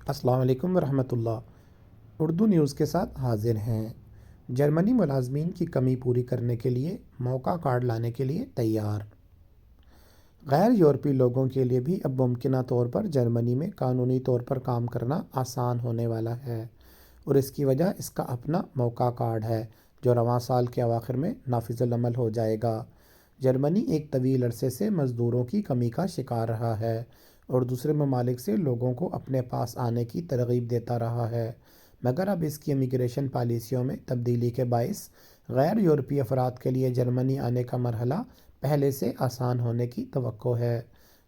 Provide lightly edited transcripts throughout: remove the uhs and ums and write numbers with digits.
السلام علیکم ورحمۃ اللہ۔ اردو نیوز کے ساتھ حاضر ہیں۔ جرمنی ملازمین کی کمی پوری کرنے کے لیے موقع کارڈ لانے کے لیے تیار۔ غیر یورپی لوگوں کے لیے بھی اب ممکنہ طور پر جرمنی میں قانونی طور پر کام کرنا آسان ہونے والا ہے، اور اس کی وجہ اس کا اپنا موقع کارڈ ہے جو رواں سال کے اواخر میں نافذ العمل ہو جائے گا۔ جرمنی ایک طویل عرصے سے مزدوروں کی کمی کا شکار رہا ہے اور دوسرے ممالک سے لوگوں کو اپنے پاس آنے کی ترغیب دیتا رہا ہے، مگر اب اس کی امیگریشن پالیسیوں میں تبدیلی کے باعث غیر یورپی افراد کے لیے جرمنی آنے کا مرحلہ پہلے سے آسان ہونے کی توقع ہے۔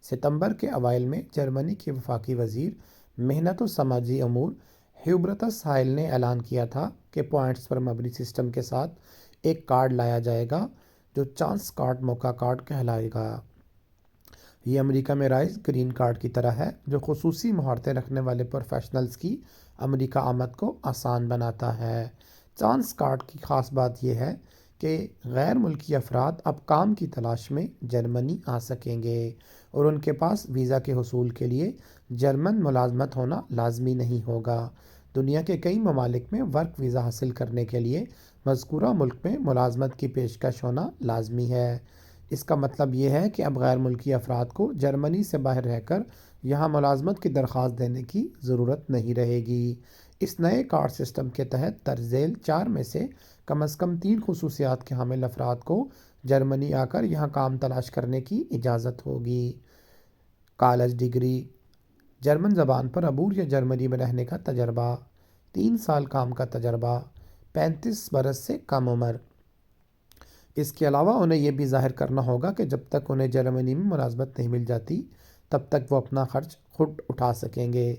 ستمبر کے اوائل میں جرمنی کے وفاقی وزیر محنت و سماجی امور ہیوبرٹس ہائل نے اعلان کیا تھا کہ پوائنٹس پر مبنی سسٹم کے ساتھ ایک کارڈ لایا جائے گا جو چانس کارڈ موقع کارڈ کہلائے گا۔ یہ امریکہ میں رائج گرین کارڈ کی طرح ہے جو خصوصی مہارتیں رکھنے والے پروفیشنلز کی امریکہ آمد کو آسان بناتا ہے۔ چانس کارڈ کی خاص بات یہ ہے کہ غیر ملکی افراد اب کام کی تلاش میں جرمنی آ سکیں گے اور ان کے پاس ویزا کے حصول کے لیے جرمن ملازمت ہونا لازمی نہیں ہوگا۔ دنیا کے کئی ممالک میں ورک ویزا حاصل کرنے کے لیے مذکورہ ملک میں ملازمت کی پیشکش ہونا لازمی ہے۔ اس کا مطلب یہ ہے کہ اب غیر ملکی افراد کو جرمنی سے باہر رہ کر یہاں ملازمت کی درخواست دینے کی ضرورت نہیں رہے گی۔ اس نئے کارڈ سسٹم کے تحت درج ذیل 4 میں سے کم از کم 3 خصوصیات کے حامل افراد کو جرمنی آ کر یہاں کام تلاش کرنے کی اجازت ہوگی۔ کالج ڈگری، جرمن زبان پر عبور یا جرمنی میں رہنے کا تجربہ، 3 سال کام کا تجربہ، 35 برس سے کم عمر۔ اس کے علاوہ انہیں یہ بھی ظاہر کرنا ہوگا کہ جب تک انہیں جرمنی میں ملازمت نہیں مل جاتی تب تک وہ اپنا خرچ خود اٹھا سکیں گے۔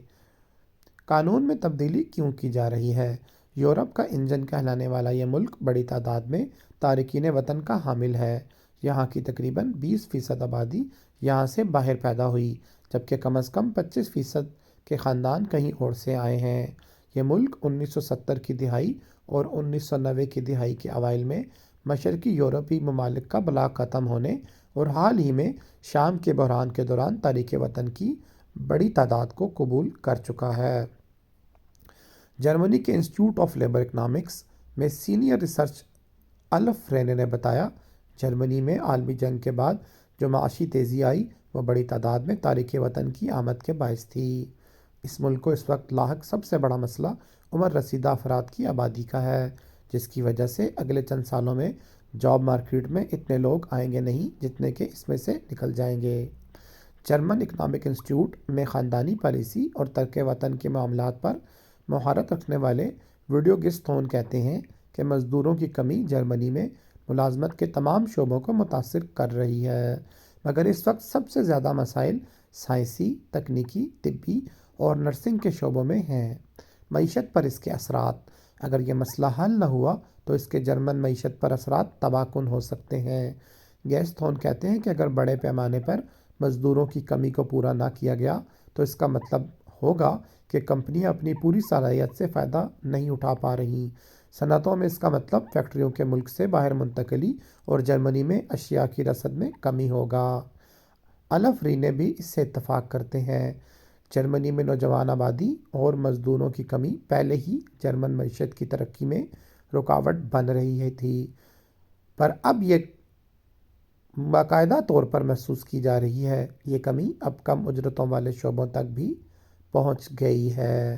قانون میں تبدیلی کیوں کی جا رہی ہے؟ یورپ کا انجن کہلانے والا یہ ملک بڑی تعداد میں تارکین وطن کا حامل ہے۔ یہاں کی تقریباً 20% آبادی یہاں سے باہر پیدا ہوئی، جبکہ کم از کم 25% کے خاندان کہیں اور سے آئے ہیں۔ یہ ملک 1970 کی دہائی اور 1990 کی دہائی کے اوائل میں مشرقی یورپی ممالک کا بلاک ختم ہونے اور حال ہی میں شام کے بحران کے دوران تارکین وطن کی بڑی تعداد کو قبول کر چکا ہے۔ جرمنی کے انسٹیٹیوٹ آف لیبر اکنامکس میں سینئر ریسرچ الف رینے نے بتایا، جرمنی میں عالمی جنگ کے بعد جو معاشی تیزی آئی وہ بڑی تعداد میں تارکین وطن کی آمد کے باعث تھی۔ اس ملک کو اس وقت لاحق سب سے بڑا مسئلہ عمر رسیدہ افراد کی آبادی کا ہے، جس کی وجہ سے اگلے چند سالوں میں جاب مارکیٹ میں اتنے لوگ آئیں گے نہیں جتنے کہ اس میں سے نکل جائیں گے۔ جرمن اکنامک انسٹیٹیوٹ میں خاندانی پالیسی اور ترک وطن کے معاملات پر مہارت رکھنے والے ویڈیو گسٹون کہتے ہیں کہ مزدوروں کی کمی جرمنی میں ملازمت کے تمام شعبوں کو متاثر کر رہی ہے، مگر اس وقت سب سے زیادہ مسائل سائنسی، تکنیکی، طبی اور نرسنگ کے شعبوں میں ہیں۔ معیشت پر اس کے اثرات، اگر یہ مسئلہ حل نہ ہوا تو اس کے جرمن معیشت پر اثرات تباہ کن ہو سکتے ہیں۔ گیسٹون کہتے ہیں کہ اگر بڑے پیمانے پر مزدوروں کی کمی کو پورا نہ کیا گیا تو اس کا مطلب ہوگا کہ کمپنیاں اپنی پوری صلاحیت سے فائدہ نہیں اٹھا پا رہی۔ صنعتوں میں اس کا مطلب فیکٹریوں کے ملک سے باہر منتقلی اور جرمنی میں اشیاء کی رسد میں کمی ہوگا۔ الف رینے بھی اس سے اتفاق کرتے ہیں۔ جرمنی میں نوجوان آبادی اور مزدوروں کی کمی پہلے ہی جرمن معیشت کی ترقی میں رکاوٹ بن رہی تھی، پر اب یہ باقاعدہ طور پر محسوس کی جا رہی ہے۔ یہ کمی اب کم اجرتوں والے شعبوں تک بھی پہنچ گئی ہے۔